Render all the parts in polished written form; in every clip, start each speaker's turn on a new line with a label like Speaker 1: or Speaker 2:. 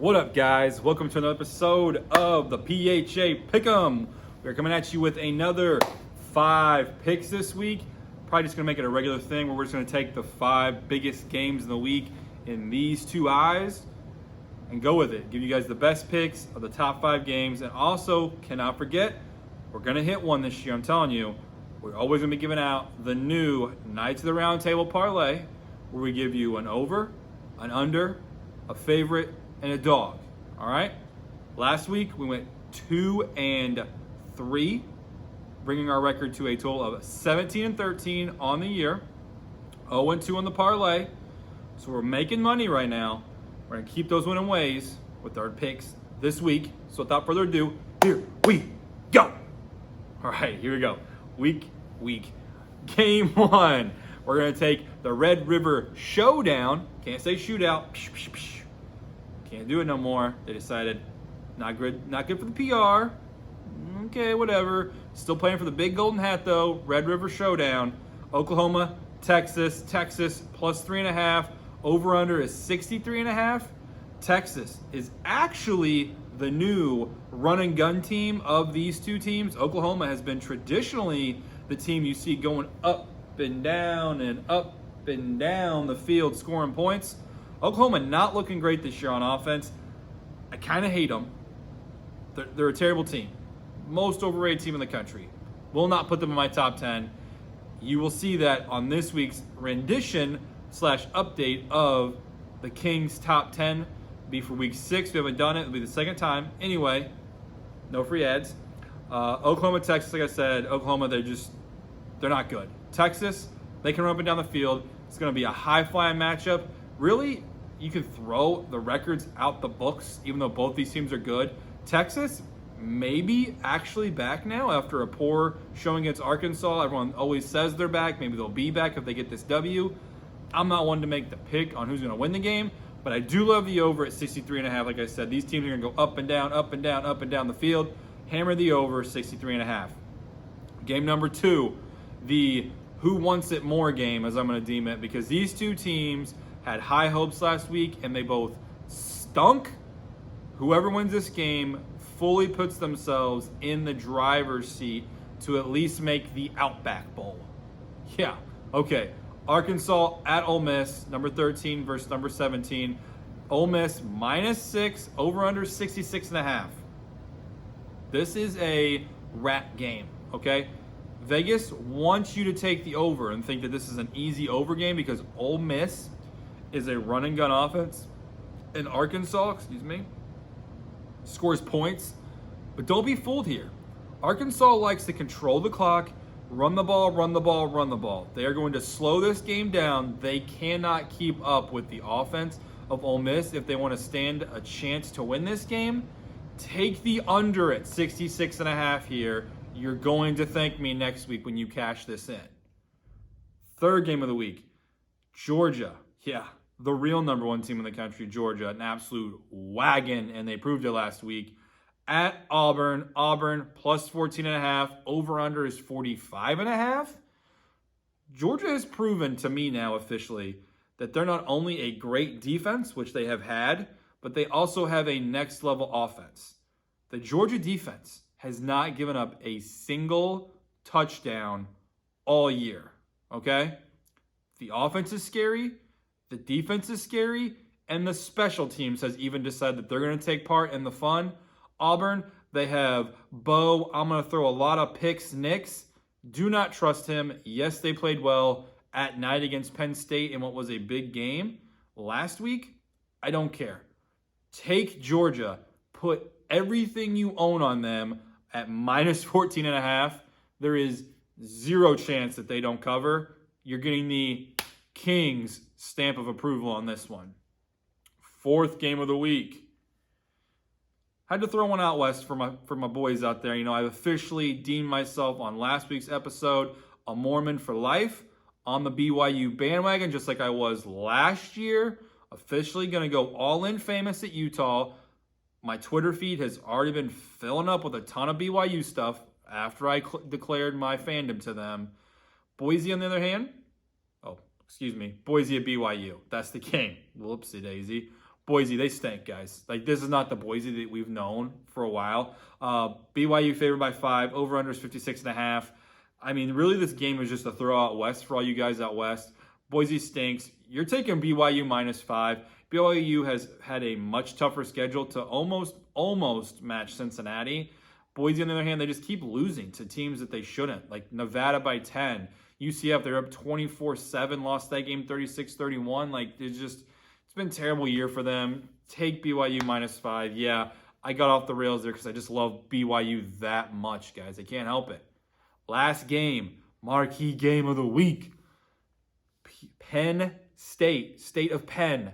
Speaker 1: What up, guys? Welcome to another episode of the PHA Pick'Em. We're coming at you with another 5 picks this week. Probably just going to make it a regular thing where we're just going to take the 5 biggest games in the week in these 2 eyes and go with it. Give you guys the best picks of the top 5 games. And also, cannot forget, we're going to hit one this year. I'm telling you, we're always going to be giving out the new Knights of the Round Table Parlay, where we give you an over, an under, a favorite, and a dog. All right. Last week we went 2-3, bringing our record to a total of 17-13 on the year, 0-2 on the parlay. So we're making money right now. We're gonna keep those winning ways with our picks this week. So without further ado, here we go. All right, here we go. Week game 1. We're gonna take the Red River Showdown. Can't say shootout. Can't do it no more. They decided not good for the PR. Okay, whatever. Still playing for the big golden hat though. Red River Showdown. Oklahoma, Texas plus 3.5. Over under is 63.5. Texas is actually the new run and gun team of these 2 teams. Oklahoma has been traditionally the team you see going up and down the field scoring points. Oklahoma not looking great this year on offense. I kind of hate them. They're a terrible team. Most overrated team in the country. Will not put them in my top 10. You will see that on this week's rendition / update of the Kings top 10. Be for week 6. We haven't done it. It'll be the second time. Anyway, no free ads. Oklahoma, Texas, like I said, Oklahoma, they're not good. Texas, they can run up and down the field. It's going to be a high-flying matchup. Really, you can throw the records out the books, even though both these teams are good. Texas, maybe actually back now after a poor showing against Arkansas. Everyone always says they're back. Maybe they'll be back if they get this W. I'm not one to make the pick on who's going to win the game, but I do love the over at 63.5. Like I said, these teams are going to go up and down the field. Hammer the over, 63.5. Game number 2, the who wants it more game, as I'm going to deem it, because these 2 teams had high hopes last week, and they both stunk. Whoever wins this game fully puts themselves in the driver's seat to at least make the Outback Bowl. Yeah, okay. Arkansas at Ole Miss, number 13 versus number 17. Ole Miss -6, over under 66.5. This is a rat game, okay? Vegas wants you to take the over and think that this is an easy over game because Ole Miss is a run and gun offense, and Arkansas, scores points. But don't be fooled here. Arkansas likes to control the clock, run the ball. They are going to slow this game down. They cannot keep up with the offense of Ole Miss if they want to stand a chance to win this game. Take the under at 66.5 here. You're going to thank me next week when you cash this in. Third game of the week, Georgia. Yeah, the real number 1 team in the country, Georgia, an absolute wagon, and they proved it last week. At Auburn, plus 14.5, over-under is 45.5. Georgia has proven to me now officially that they're not only a great defense, which they have had, but they also have a next-level offense. The Georgia defense has not given up a single touchdown all year, okay? The offense is scary. The defense is scary, and the special teams has even decided that they're going to take part in the fun. Auburn, they have Bo. I'm going to throw a lot of picks, Nicks. Do not trust him. Yes, they played well at night against Penn State in what was a big game last week. I don't care. Take Georgia. Put everything you own on them at -14.5. There is 0 chance that they don't cover. You're getting the Kings stamp of approval on this one. Fourth game of the week. Had to throw one out west for my boys out there. I've officially deemed myself on last week's episode a Mormon for life on the BYU bandwagon, just like I was last year. Officially going to go all in famous at Utah. My Twitter feed has already been filling up with a ton of BYU stuff after I declared my fandom to them. Boise, on the other hand, Boise at BYU. That's the game. Whoopsie daisy. Boise, they stink, guys. Like, this is not the Boise that we've known for a while. BYU favored by 5. Over-under is 56.5. I mean, really, this game is just a throw out west for all you guys out west. Boise stinks. You're taking BYU -5. BYU has had a much tougher schedule to almost match Cincinnati. Boise, on the other hand, they just keep losing to teams that they shouldn't, like Nevada by 10. UCF, they're up 24-7, lost that game 36-31. Like, it's been a terrible year for them. Take BYU -5. Yeah, I got off the rails there because I just love BYU that much, guys. I can't help it. Last game, marquee game of the week. Penn State, state of Penn,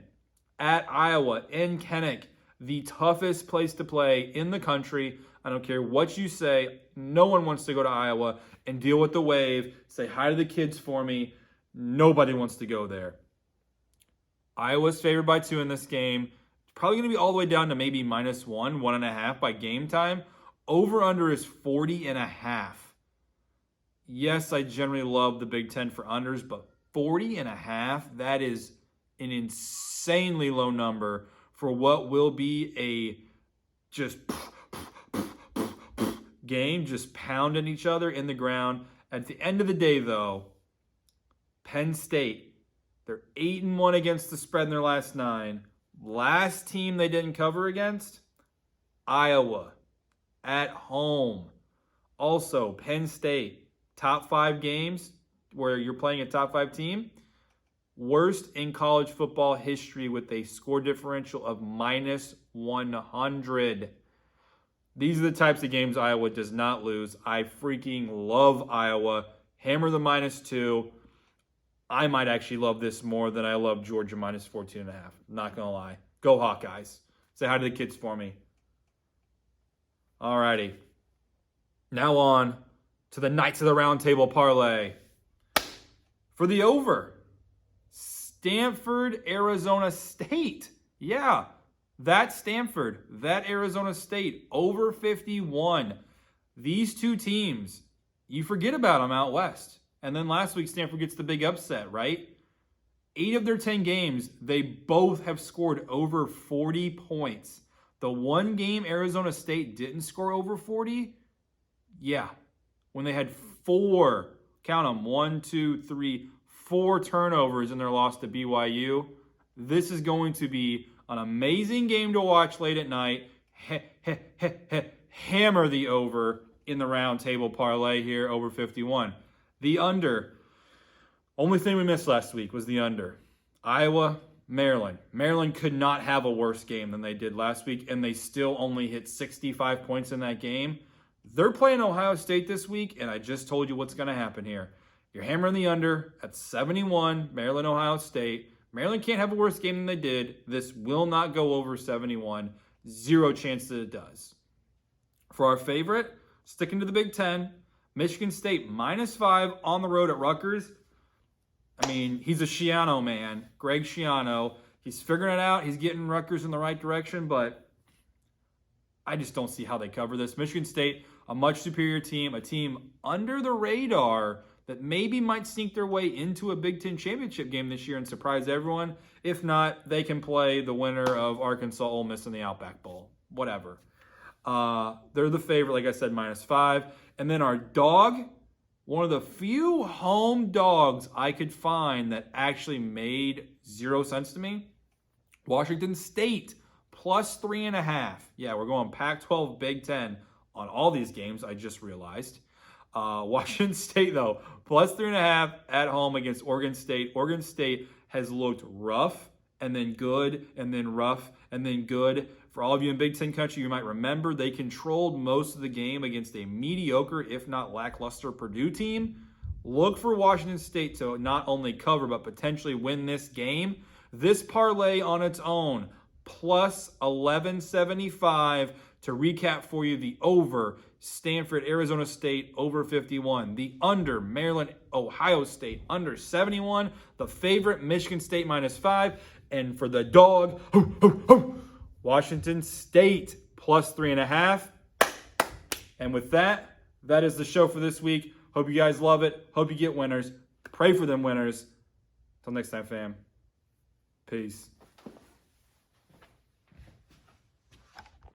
Speaker 1: at Iowa in Kenneck, the toughest place to play in the country. I don't care what you say. No one wants to go to Iowa and deal with the wave. Say hi to the kids for me. Nobody wants to go there. Iowa's favored by 2 in this game. It's probably going to be all the way down to maybe -1, 1.5 by game time. Over-under is 40.5. Yes, I generally love the Big Ten for unders, but 40.5, that is an insanely low number for what will be a just game, just pounding each other in the ground. At the end of the day, though, Penn State, they're 8-1 against the spread in their last 9. Last team they didn't cover against, Iowa, at home. Also, Penn State, top 5 games where you're playing a top 5 team, worst in college football history with a score differential of -100. These are the types of games Iowa does not lose. I freaking love Iowa. Hammer the -2. I might actually love this more than I love Georgia -14.5. Not going to lie. Go Hawkeyes. Say hi to the kids for me. Alrighty. Now on to the Knights of the Round Table parlay. For the over, Stanford, Arizona State. Yeah, that Stanford, that Arizona State, over 51. These two teams, you forget about them out west. And then last week, Stanford gets the big upset, right? 8 of their 10 games, they both have scored over 40 points. The one game Arizona State didn't score over 40, yeah, when they had 4, count them, 1, 2, 3, 4 turnovers in their loss to BYU. This is going to be an amazing game to watch late at night. Hammer the over in the round table parlay here, over 51. The under. Only thing we missed last week was the under. Iowa, Maryland. Maryland could not have a worse game than they did last week, and they still only hit 65 points in that game. They're playing Ohio State this week, and I just told you what's going to happen here. You're hammering the under at 71, Maryland, Ohio State. Maryland can't have a worse game than they did. This will not go over 71. 0 chance that it does. For our favorite, sticking to the Big Ten, Michigan State -5 on the road at Rutgers. I mean, he's a Schiano man, Greg Schiano. He's figuring it out. He's getting Rutgers in the right direction, but I just don't see how they cover this. Michigan State, a much superior team, a team under the radar that maybe might sneak their way into a Big Ten championship game this year and surprise everyone. If not, they can play the winner of Arkansas Ole Miss in the Outback Bowl. Whatever. They're the favorite, like I said, -5. And then our dog, one of the few home dogs I could find that actually made 0 sense to me, Washington State, +3.5. Yeah, we're going Pac-12, Big Ten on all these games, I just realized. Washington State, though, +3.5 at home against Oregon State. Oregon State has looked rough and then good and then rough and then good. For all of you in Big Ten country, you might remember they controlled most of the game against a mediocre, if not lackluster, Purdue team. Look for Washington State to not only cover, but potentially win this game. This parlay on its own, +1175. To recap for you, the over, Stanford, Arizona State, over 51. The under, Maryland, Ohio State, under 71. The favorite, Michigan State, -5. And for the dog, Washington State, +3.5. And with that, that is the show for this week. Hope you guys love it. Hope you get winners. Pray for them winners. Till next time, fam. Peace.